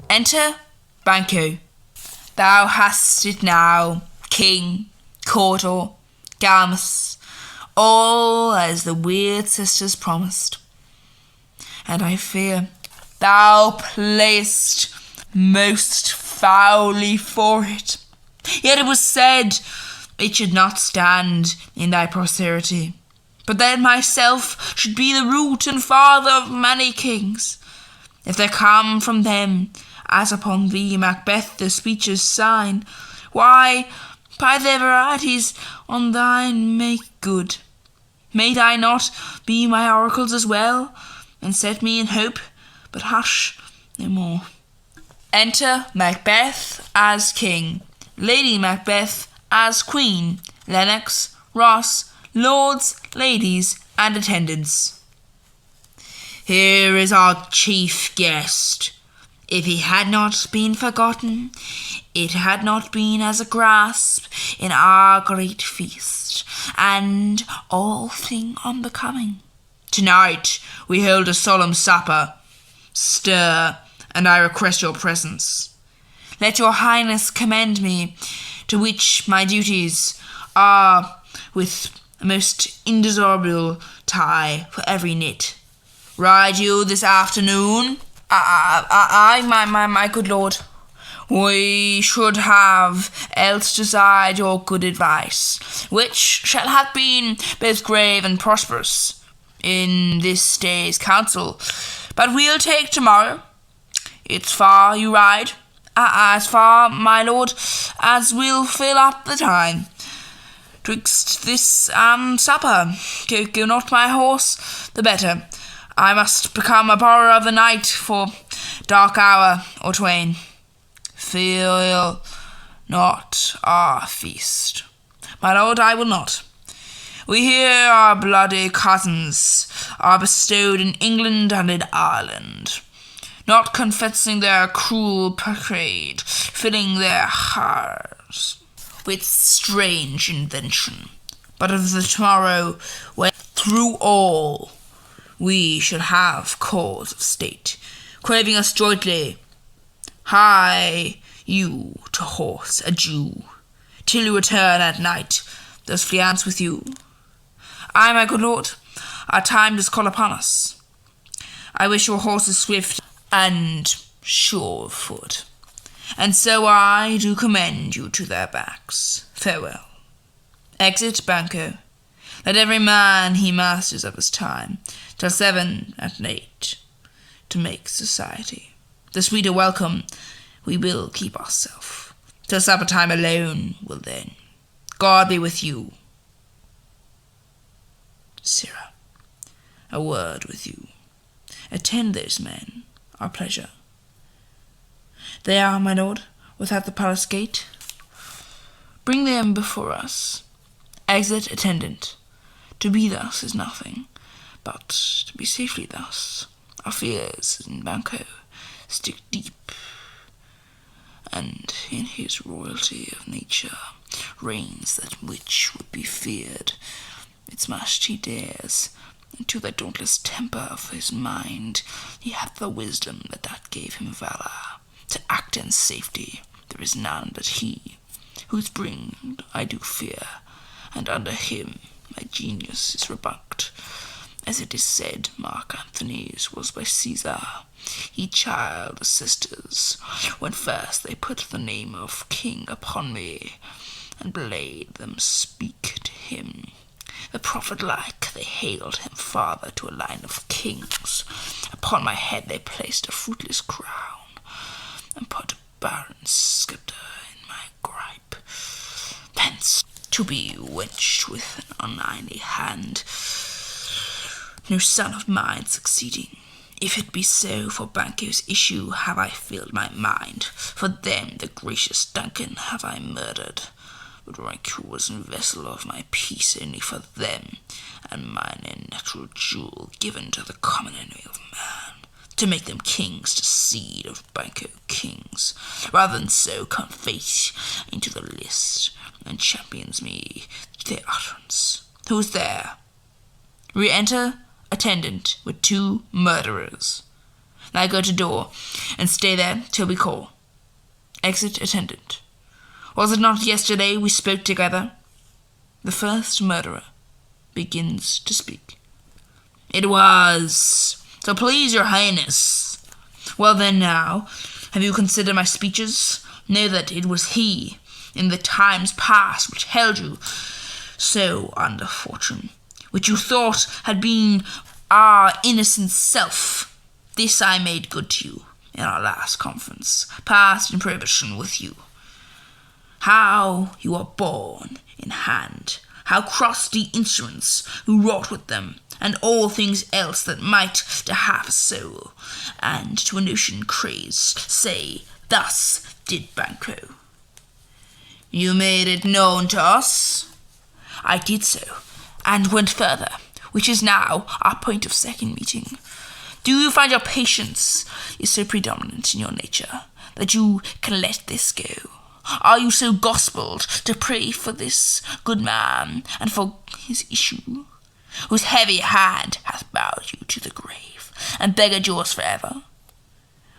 Enter Banquo. Thou hast it now, king, courtier, galmus, all as the weird sisters promised. And I fear thou playest most foully for it. Yet it was said it should not stand in thy posterity, but that myself should be the root and father of many kings. If there come from them, as upon thee Macbeth the speeches sign, why, by their varieties on thine make good. May I not be my oracles as well, and set me in hope, but hush, no more. Enter Macbeth as king, Lady Macbeth as queen, Lennox, Ross, lords, ladies, and attendants. Here is our chief guest. If he had not been forgotten, it had not been as a grasp in our great feast, and all thing unbecoming. Tonight we hold a solemn supper. Stir, and I request your presence. Let your highness commend me, to which my duties are with a most indissoluble tie for every knit. Ride you this afternoon? My good lord. We should have else desired your good advice, which shall have been both grave and prosperous in this day's council. But we'll take tomorrow. It's far you ride, as far, my lord, as will fill up the time. Twixt this supper, go not my horse, the better. I must become a borrower of the night for dark hour or twain. Feel not our feast. My lord, I will not. We here are bloody cousins, are bestowed in England and in Ireland, not confessing their cruel parade, filling their hearts with strange invention, but of the tomorrow, when through all we shall have cause of state, craving us jointly. Hie you to horse, adieu, till you return at night, thus fiance with you. Ay, my good lord, our time does call upon us. I wish your horses swift and sure of foot, and so I do commend you to their backs. Farewell. Exit Banquo. Let every man he masters of his time, till 7 at night, to make society. The sweeter welcome we will keep ourself, till supper time alone will then. God be with you. Sirrah, a word with you. Attend those men, our pleasure. They are, my lord, without the palace gate. Bring them before us. Exit attendant. To be thus is nothing, but to be safely thus. Our fears in Banquo stick deep, and in his royalty of nature reigns that which would be feared. Its majesty he dares, and to the dauntless temper of his mind he hath the wisdom that gave him valour. To act in safety there is none but he, whose bring I do fear, and under him my genius is rebuked. As it is said, Mark Antony's was by Caesar, he child sisters, when first they put the name of king upon me, and bade them speak to him. The prophet-like they hailed him father to a line of kings. Upon my head they placed a fruitless crown, and put a barren sceptre in my gripe. Thence to be wench'd with an unknightly hand, no son of mine succeeding. If it be so, for Banquo's issue have I filled my mind. For them, the gracious Duncan, have I murdered. But rancour was a vessel of my peace only for them, and mine a natural jewel given to the common enemy of man, to make them kings to seed of Banquo kings. Rather than so come fate into the list, and champions me their utterance. Who's there? Re-enter attendant with 2 murderers. Now go to door, and stay there till we call. Exit attendant. Was it not yesterday we spoke together? The first murderer begins to speak. It was, so please your highness. Well then now, have you considered my speeches? Know that it was he, in the times past, which held you so under fortune, which you thought had been our innocent self. This I made good to you in our last conference, passed in prohibition with you. How you are borne in hand, how crossed the instruments who wrought with them, and all things else that might to half a soul, and to a notion crazed, say, thus did Banquo. You made it known to us? I did so, and went further, which is now our point of second meeting. Do you find your patience is so predominant in your nature that you can let this go? Are you so gospelled to pray for this good man and for his issue, whose heavy hand hath bowed you to the grave and beggared yours forever?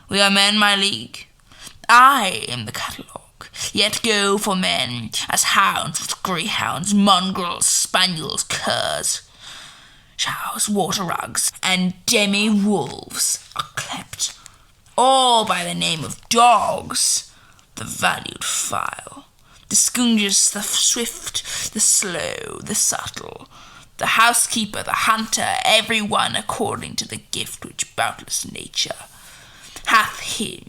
We are men, my liege. I am the catalogue, yet go for men as hounds with greyhounds, mongrels, spaniels, curs, chows, water rugs, and demi-wolves are kept, all by the name of dogs. The valued file distinguishes the swift, the slow, the subtle, the housekeeper, the hunter, every one according to the gift which boundless nature hath him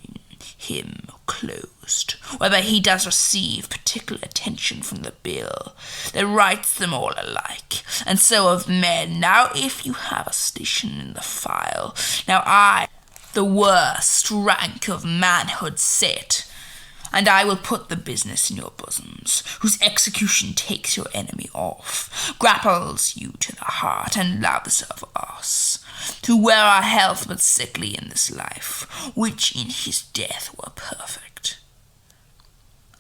closed, whether he does receive particular attention from the bill that writes them all alike, and so of men. Now if you have a station in the file, now I, the worst rank of manhood, sit, and I will put the business in your bosoms, whose execution takes your enemy off, grapples you to the heart, and loves of us, who were our health but sickly in this life, which in his death were perfect.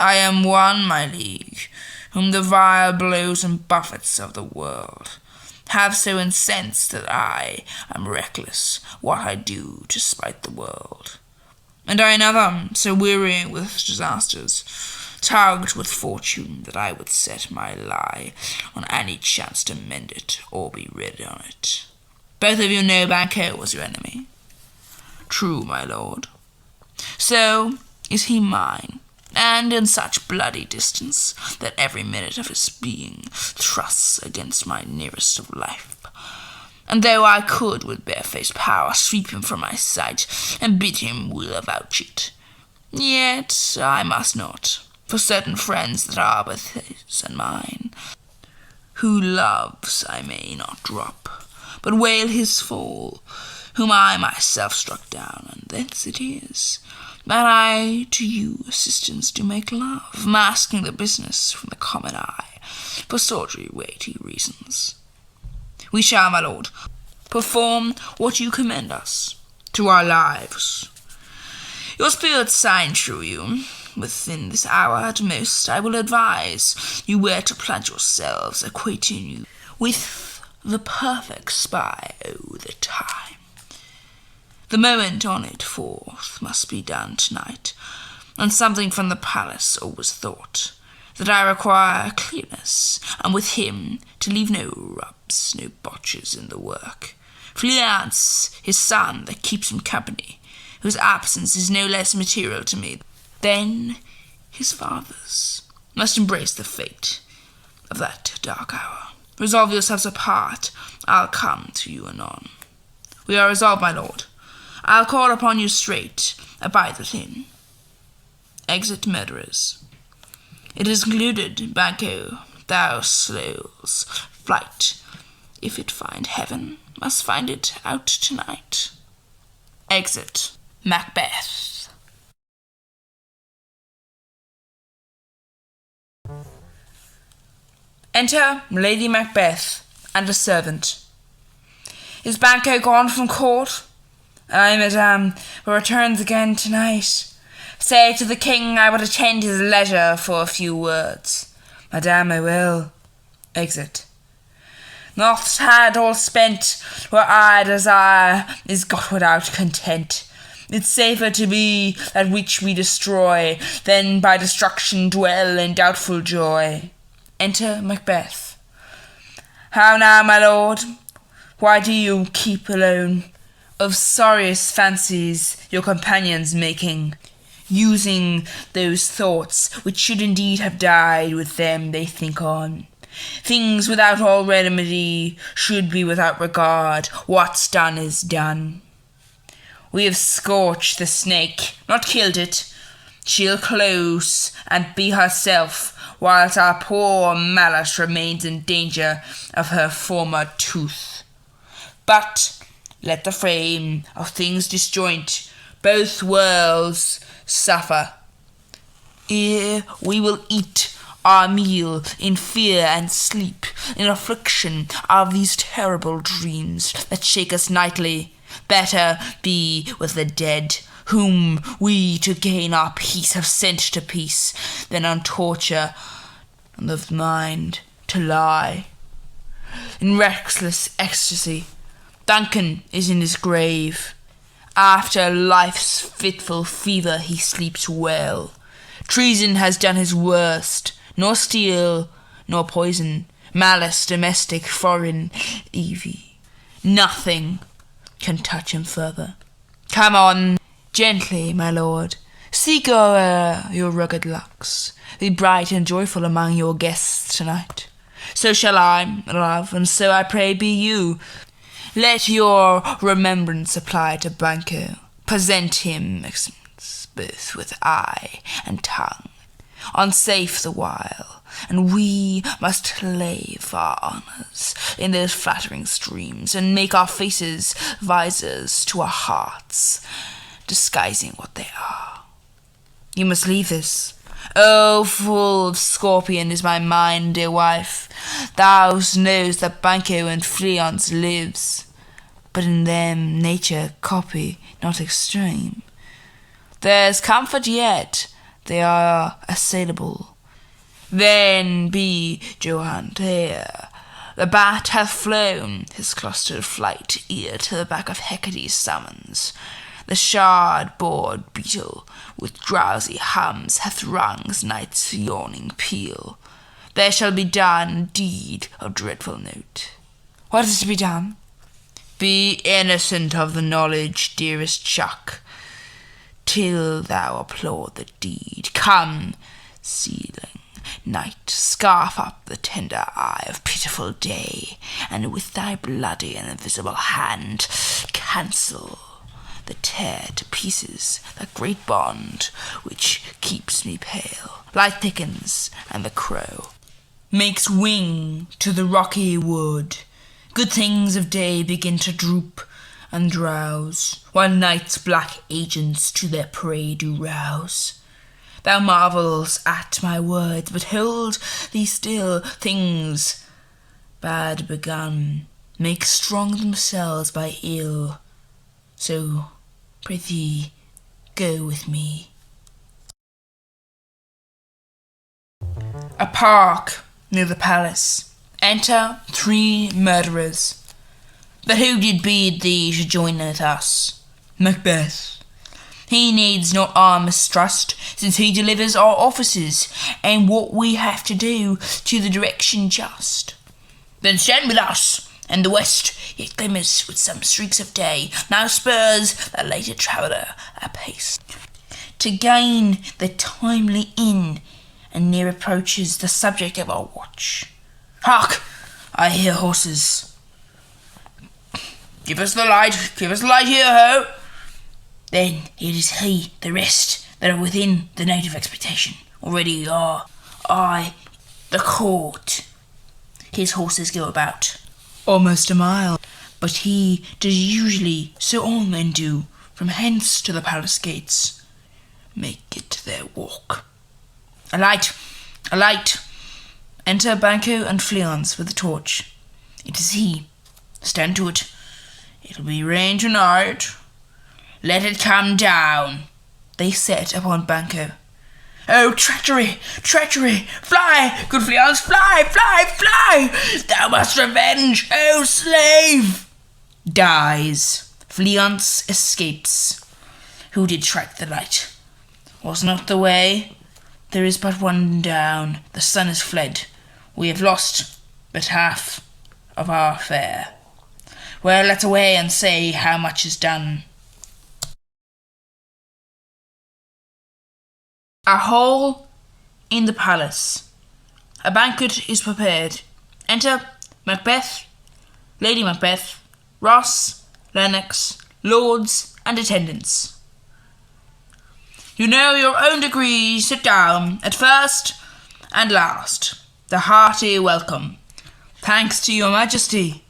I am one, my liege, whom the vile blows and buffets of the world have so incensed that I am reckless what I do to spite the world. And I another, so weary with disasters, tugged with fortune, that I would set my lie on any chance to mend it or be rid on it. Both of you know Banquo was your enemy. True, my lord. So is he mine, and in such bloody distance that every minute of his being thrusts against my nearest of life. And though I could with barefaced power sweep him from my sight and bid him will avouch it, yet I must not, for certain friends that are both his and mine, who loves I may not drop, but wail his fall, whom I myself struck down, and thence it is that I to you assistance do make love, masking the business from the common eye, for sordid weighty reasons. We shall, my lord, perform what you commend us, to our lives. Your spirit sign through you. Within this hour at most I will advise you where to plant yourselves, acquainting you with the perfect spy the time. The moment on it forth must be done tonight, and something from the palace always thought, that I require clearness, and with him to leave no rubs, no botches in the work. Fleance, his son, that keeps him company, whose absence is no less material to me than his father's, must embrace the fate of that dark hour. Resolve yourselves apart. I'll come to you anon. We are resolved, my lord. I'll call upon you straight. Abide within. Exit murderers. It is concluded, Banquo, thou slow's flight, if it find heaven, must find it out tonight. Exit Macbeth. Enter Lady Macbeth and a servant. Is Banquo gone from court? Ay, madame, but returns again tonight. Say to the king I would attend his leisure for a few words. Madame, I will. Exit. Not had all spent, where I desire is got without content. It's safer to be that which we destroy, than by destruction dwell in doubtful joy. Enter Macbeth. How now, my lord? Why do you keep alone? Of sorriest fancies your companions making, using those thoughts which should indeed have died with them they think on. Things without all remedy should be without regard. What's done is done. We have scorched the snake, not killed it. She'll close and be herself, whilst our poor Malice remains in danger of her former tooth. But let the frame of things disjoint, both worlds suffer. Ere we will eat our meal in fear and sleep, in affliction of these terrible dreams that shake us nightly. Better be with the dead, whom we to gain our peace have sent to peace, than on torture of mind to lie. In restless ecstasy, Duncan is in his grave. After life's fitful fever he sleeps well. Treason has done his worst, nor steel, nor poison, malice domestic, foreign, evie. Nothing can touch him further. Come on, gently, my lord. Seek o'er your rugged locks. Be bright and joyful among your guests tonight. So shall I, love, and so I pray be you. Let your remembrance apply to Banquo. Present him, excellence, both with eye and tongue, unsafe the while, and we must lave our honours in those flattering streams, and make our faces visors to our hearts, disguising what they are. You must leave this. Oh, full of scorpion is my mind, dear wife. Thou knows that Banquo and Fleance lives, but in them nature copy, not extreme. There's comfort yet, they are assailable. Then be Johann here. The bat hath flown his clustered flight ear to the back of Hecate's summons. The shard-bored beetle with drowsy hums hath rung his night's yawning peal. There shall be done deed of dreadful note. What is to be done? Be innocent of the knowledge, dearest Chuck, till thou applaud the deed. Come, sealing night, scarf up the tender eye of pitiful day, and with thy bloody and invisible hand cancel the tear to pieces that great bond which keeps me pale. Light thickens, and the crow makes wing to the rocky wood. Good things of day begin to droop and drowse, while night's black agents to their prey do rouse. Thou marvels at my words, but hold thee still. Things bad begun make strong themselves by ill. So, prithee, go with me. A park near the palace. Enter 3 murderers. But who did bid thee to join with us? Macbeth. He needs not our mistrust, since he delivers our offices, and what we have to do to the direction just. Then stand with us, and the west yet glimmers with some streaks of day, now spurs the later traveller apace, to gain the timely inn, and near approaches the subject of our watch. Hark! I hear horses. Give us the light here, ho! Then it is he, the rest, that are within the note of expectation. Already are I, the court. His horses go about almost a mile, but he does usually, so all men do, from hence to the palace gates, make it their walk. A light! Enter Banquo and Fleance with a torch. It is he. Stand to it. It'll be rain tonight. Let it come down. They set upon Banquo. Oh, treachery! Fly, good Fleance, fly! Thou must revenge, oh slave! Dies. Fleance escapes. Who did strike the light? Was not the way? There is but one down. The sun is fled. We have lost but half of our fare. Well, let's away and say how much is done. A hall in the palace. A banquet is prepared. Enter Macbeth, Lady Macbeth, Ross, Lennox, lords and attendants. You know your own degree. Sit down. At first and last, the hearty welcome. Thanks to your majesty.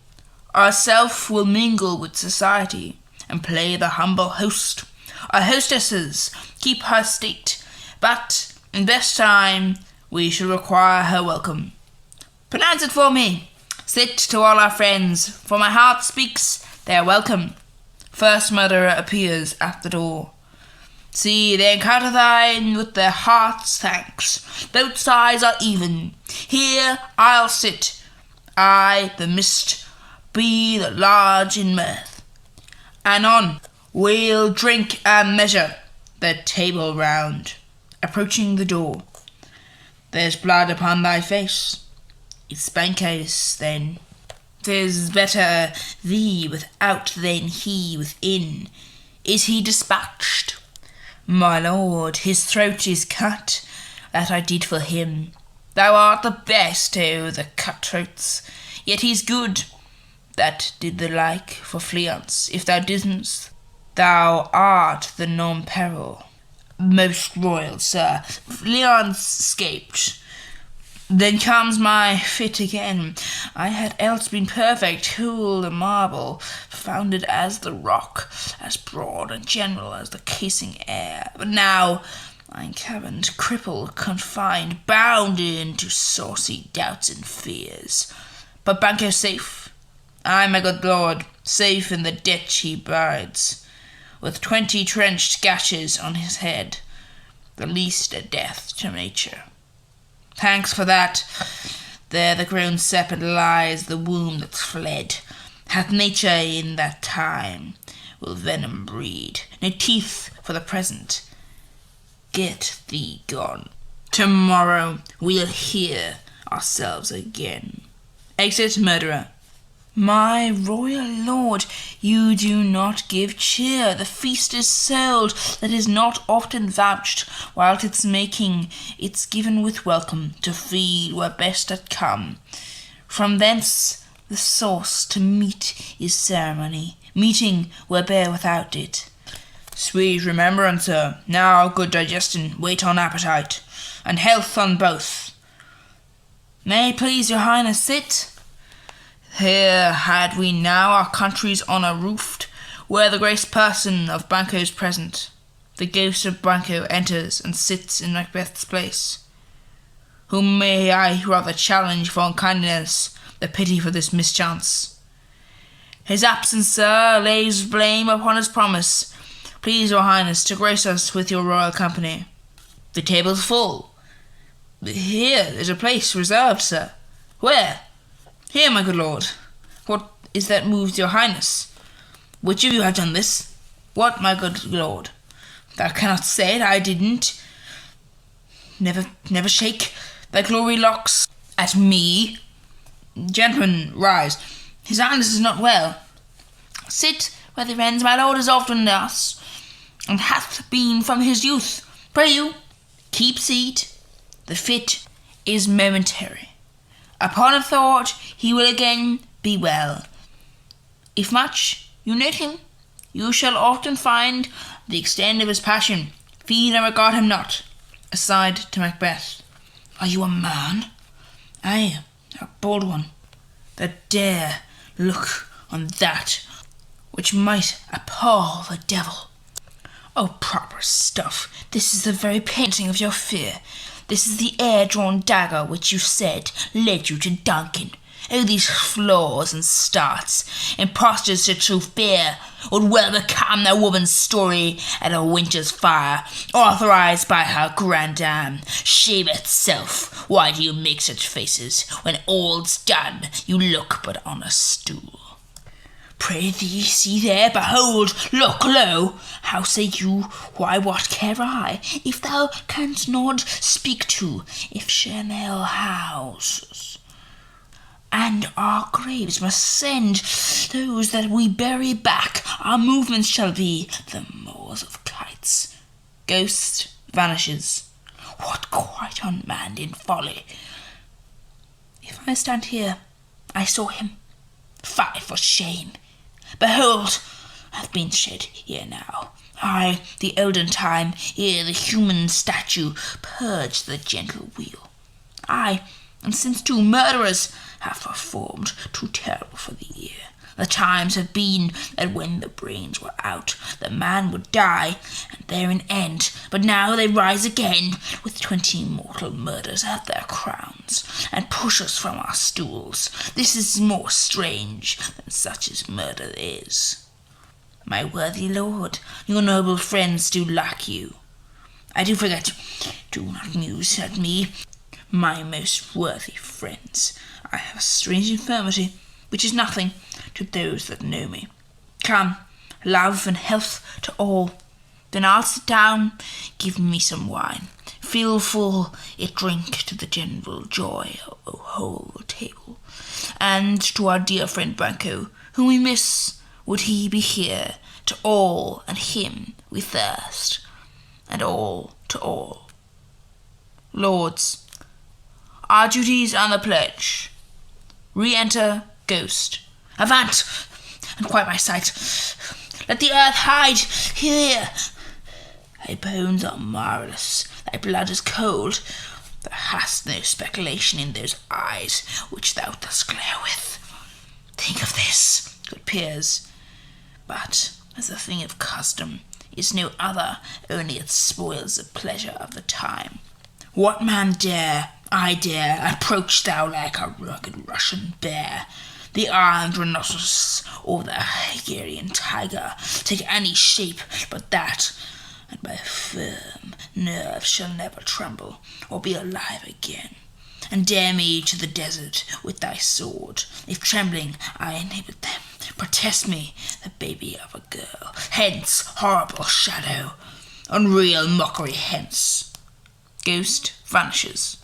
Ourself will mingle with society and play the humble host. Our hostesses keep her state, but in best time we shall require her welcome. Pronounce it for me. Sit to all our friends, for my heart speaks they are welcome. First murderer appears at the door. See, they encounter thine with their heart's thanks. Both sides are even. Here I'll sit, I the mist, be the large in mirth. Anon we'll drink and measure the table round. Approaching the door. There's blood upon thy face. It's Banquo's then. 'Tis better thee without than he within. Is he dispatched? My lord, his throat is cut. That I did for him. Thou art the best o' the cutthroats. Yet he's good. That did the like for Fleance. If thou didn't, thou art the non-peril. Most royal sir, Fleance escaped. Then comes my fit again. I had else been perfect, cool the marble, founded as the rock, as broad and general as the casing air. But now I'm caverned, crippled, confined, bound into saucy doubts and fears. But Banquo safe, I, my good lord, safe in the ditch he bides, with 20 trenched gashes on his head, the least a death to nature. Thanks for that. There the grown serpent lies, the womb that's fled. Hath nature in that time will venom breed. No teeth for the present. Get thee gone. Tomorrow we'll hear ourselves again. Exit murderer. My royal lord, you do not give cheer. The feast is sold, that is not often vouched. While it's making, it's given with welcome, to feed where best had come. From thence the sauce to meat is ceremony, meeting were bare without it. Sweet remembrance, sir. Now good digestion, wait on appetite, and health on both. May it please your highness sit. Here had we now our country's honour roofed, where the grace person of Banquo's present. The ghost of Banquo enters and sits in Macbeth's place. Whom may I rather challenge for unkindness, the pity for this mischance? His absence, sir, lays blame upon his promise. Please your highness to grace us with your royal company. The table's full. Here is a place reserved, sir. Where? Here, my good lord. What is that moves your highness? Which of you have done this? What, my good lord? Thou cannot say it, I didn't. Never shake thy glory locks at me. Gentlemen, rise. His highness is not well. Sit, worthy friends, my lord is often thus, and hath been from his youth. Pray you, keep seat. The fit is momentary. Upon a thought, he will again be well. If much you note him, you shall often find the extent of his passion. Feed and regard him not. Aside to Macbeth. Are you a man? Ay, a bold one, that dare look on that which might appall the devil. Oh, proper stuff, this is the very painting of your fear. This is the air-drawn dagger which you said led you to Duncan. Oh, these flaws and starts, impostors to truth bear, would well become the woman's story at a winter's fire, authorized by her grandam. Shame itself, why do you make such faces? When all's done, you look but on a stool. Pray thee, see there, behold, look, lo! How say you? Why, what care I? If thou canst not speak to, if Chanel houses, and our graves must send those that we bury back, our movements shall be the moors of kites. Ghost vanishes. What quite unmanned in folly! If I stand here, I saw him. Fie for shame! Behold, I've been shed here now. I, the olden time, ere the human statue purged the gentle wheel. I, and since 2 murderers have performed, too terrible for the ear. The times have been that when the brains were out, the man would die, and there an end. But now they rise again, with 20 mortal murders at their crowns, and push us from our stools. This is more strange than such as murder is. My worthy lord, your noble friends do lack you. I do forget. Do not muse at me, my most worthy friends. I have a strange infirmity, which is nothing to those that know me. Come, love and health to all. Then I'll sit down, give me some wine. Fill full it drink to the general joy of the whole table. And to our dear friend Branco, whom we miss, would he be here? To all and him we thirst, and all to all. Lords, our duties and the pledge. Re-enter Ghost. Avant, and quiet my sight. Let the earth hide here. Thy bones are marvellous, thy blood is cold. Thou hast no speculation in those eyes which thou dost glare with. Think of this, good peers. But, as a thing of custom, is no other, only it spoils the pleasure of the time. What man dare, I dare, approach thou like a rugged Russian bear, the armed rhinoceros, or the Hungarian tiger, take any shape but that, and by firm nerves shall never tremble, or be alive again. And dare me to the desert with thy sword, if trembling I inhibit them. Protest me, the baby of a girl. Hence, horrible shadow, unreal mockery, hence. Ghost vanishes.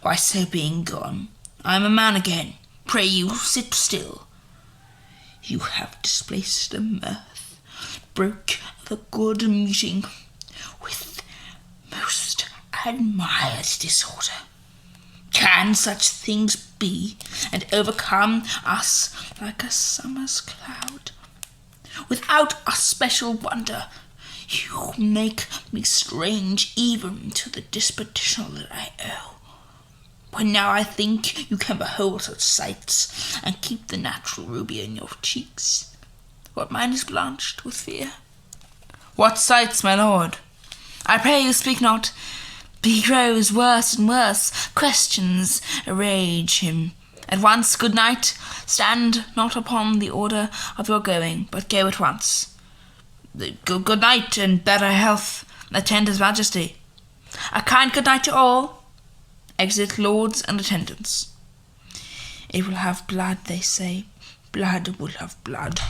Why, so being gone, I am a man again. Pray you, sit still. You have displaced the mirth, broke the good meeting with most admired disorder. Can such things be, and overcome us like a summer's cloud? Without a special wonder, you make me strange even to the disposition that I owe. When now I think you can behold such sights, and keep the natural ruby in your cheeks, what mine is blanched with fear. What sights, my lord? I pray you speak not. He grows worse and worse. Questions rage him. At once, good night. Stand not upon the order of your going, but go at once. Good night, and better health. Attend his majesty. A kind good night to all. Exit lords and attendants. It will have blood, they say. Blood will have blood.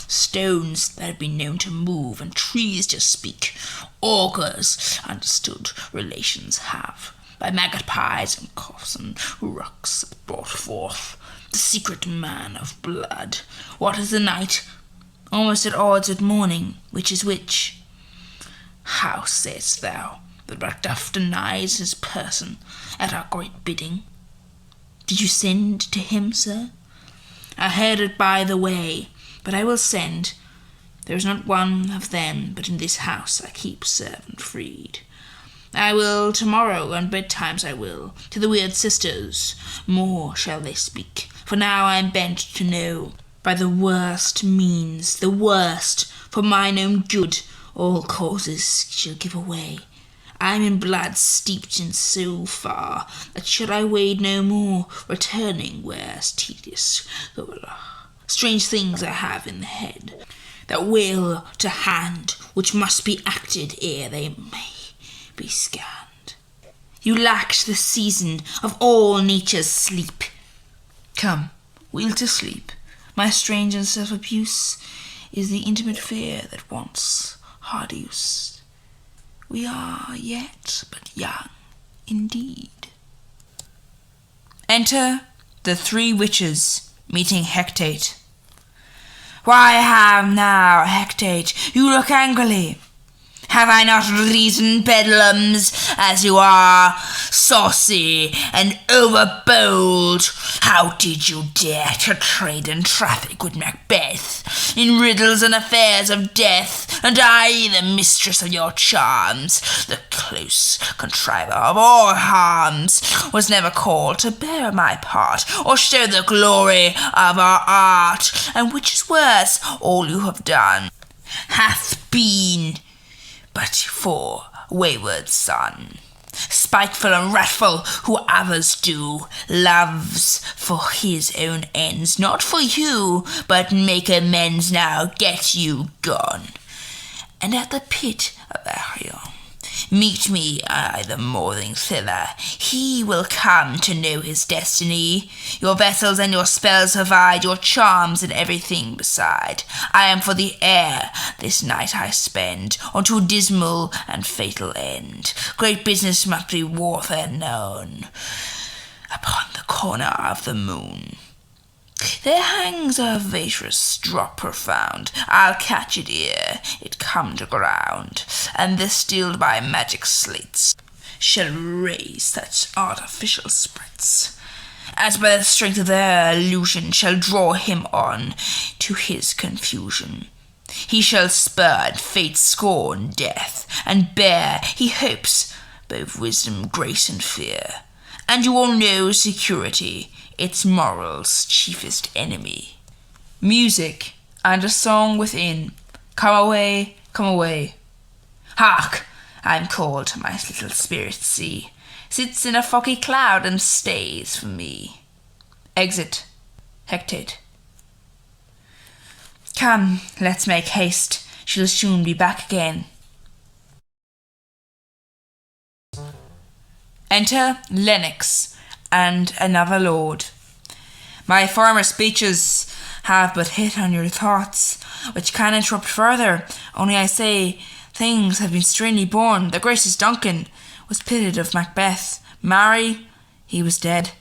Stones that have been known to move, and trees to speak. Augurs understood relations have. By maggot pies and coughs and rocks brought forth the secret man of blood. What is the night? Almost at odds with morning, which is which? How sayest thou that Macbeth denies his person at our great bidding? Did you send to him, sir? I heard it by the way, but I will send. There is not one of them but in this house I keep servant freed. I will tomorrow, and betimes I will, to the weird sisters. More shall they speak, for now I am bent to know, by the worst means, the worst, for mine own good, all causes shall give away. I am in blood steeped in so far, that should I wade no more, returning wears tedious. Strange things I have in the head, that will to hand, which must be acted ere they may be scanned. You lacked the season of all nature's sleep. Come, we'll to sleep. My strange and self-abuse is the intimate fear that wants hard use. We are yet but young, indeed. Enter the 3 witches, meeting Hecate. Why have now, Hecate, you look angrily? Have I not reason, bedlams, as you are, saucy and overbold? How did you dare to trade and traffic with Macbeth in riddles and affairs of death, and I, the mistress of your charms, the close contriver of all harms, was never called to bear my part, or show the glory of our art, and which is worse, all you have done hath been but for wayward son, spiteful and wrathful, who others do, loves for his own ends, not for you, but make amends now, get you gone. And at the pit of Arion, meet me the morning thither. He will come to know his destiny. Your vessels and your spells provide, your charms and everything beside. I am for the air, this night I spend, unto dismal and fatal end. Great business must be warfare known upon the corner of the moon. There hangs a vaporous drop profound. I'll catch it ere it come to ground, and this stilled by magic slates shall raise such artificial spreads, as by the strength of their illusion shall draw him on to his confusion. He shall spurn fate, scorn, death, and bear, he hopes, both wisdom, grace, and fear. And you will know security, its moral's chiefest enemy. Music and a song within. Come away, come away. Hark! I'm called, my little spirit see, sits in a foggy cloud and stays for me. Exit. Hecate. Come, let's make haste. She'll soon be back again. Enter Lennox and another lord. My former speeches have but hit on your thoughts, which can interrupt further. Only I say, things have been strangely born. The gracious Duncan was pitted of Macbeth. Marry, he was dead,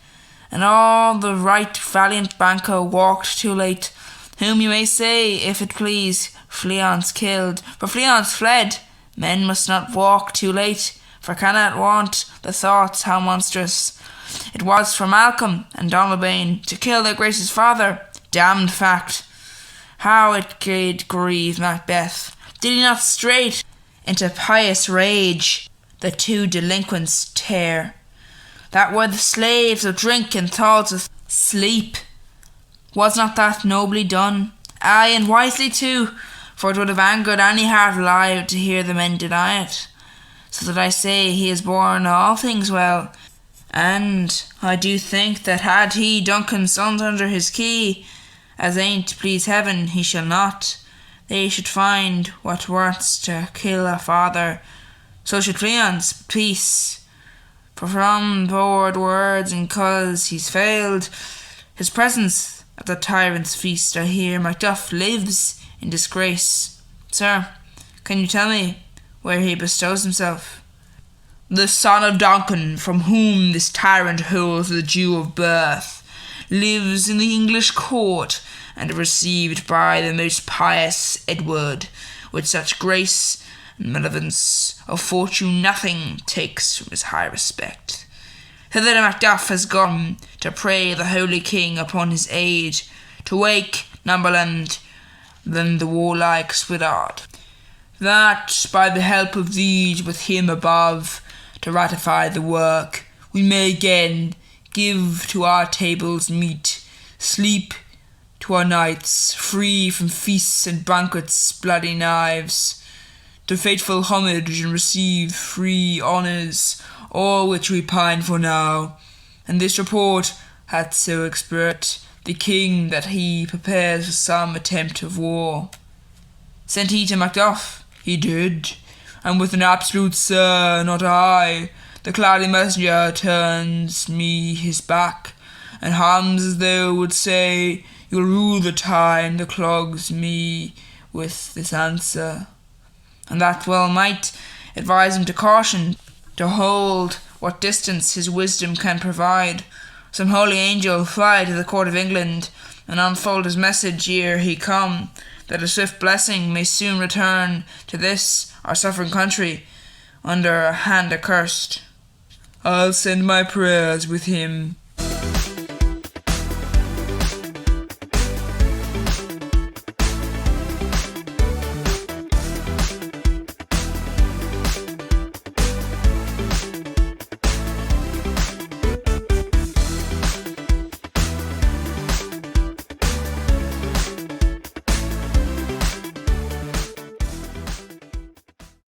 and all the right valiant Banco walked too late, whom you may say, if it please, Fleance killed. For Fleance fled. Men must not walk too late, for cannot want the thoughts how monstrous it was for Malcolm and Donalbain to kill their gracious father. Damned fact! How it did grieve Macbeth! Did he not straight into pious rage the 2 delinquents tear, that were the slaves of drink and thoughts of sleep? Was not that nobly done? Aye, and wisely too, for it would have angered any heart alive to hear the men deny it. So that I say he has borne all things well, and I do think that had he Duncan's sons under his key, as ain't please heaven he shall not, they should find what wants to kill a father. So should Fleance, peace, for from bored words and cause he's failed his presence at the tyrant's feast. I hear Macduff lives in disgrace. Sir, can you tell me where he bestows himself? The son of Duncan, from whom this tyrant holds the due of birth, lives in the English court, and received by the most pious Edward, with such grace and benevolence of fortune nothing takes from his high respect. Hither Macduff has gone to pray the holy king upon his aid, to wake Northumberland, then the warlike Switard, that by the help of these with him above, to ratify the work, we may again give to our tables meat, sleep to our nights, free from feasts and banquets, bloody knives, to faithful homage and receive free honours, all which we pine for now. And this report hath so expert the king that he prepares for some attempt of war. Sent he to Macduff? He did, and with an absolute sir, not I. The cloudy messenger turns me his back, and hums as though would say, you'll rue the time that clogs me with this answer. And that well might advise him to caution, to hold what distance his wisdom can provide. Some holy angel fly to the court of England, and unfold his message ere he come, that a swift blessing may soon return to this our suffering country, under a hand accursed. I'll send my prayers with him,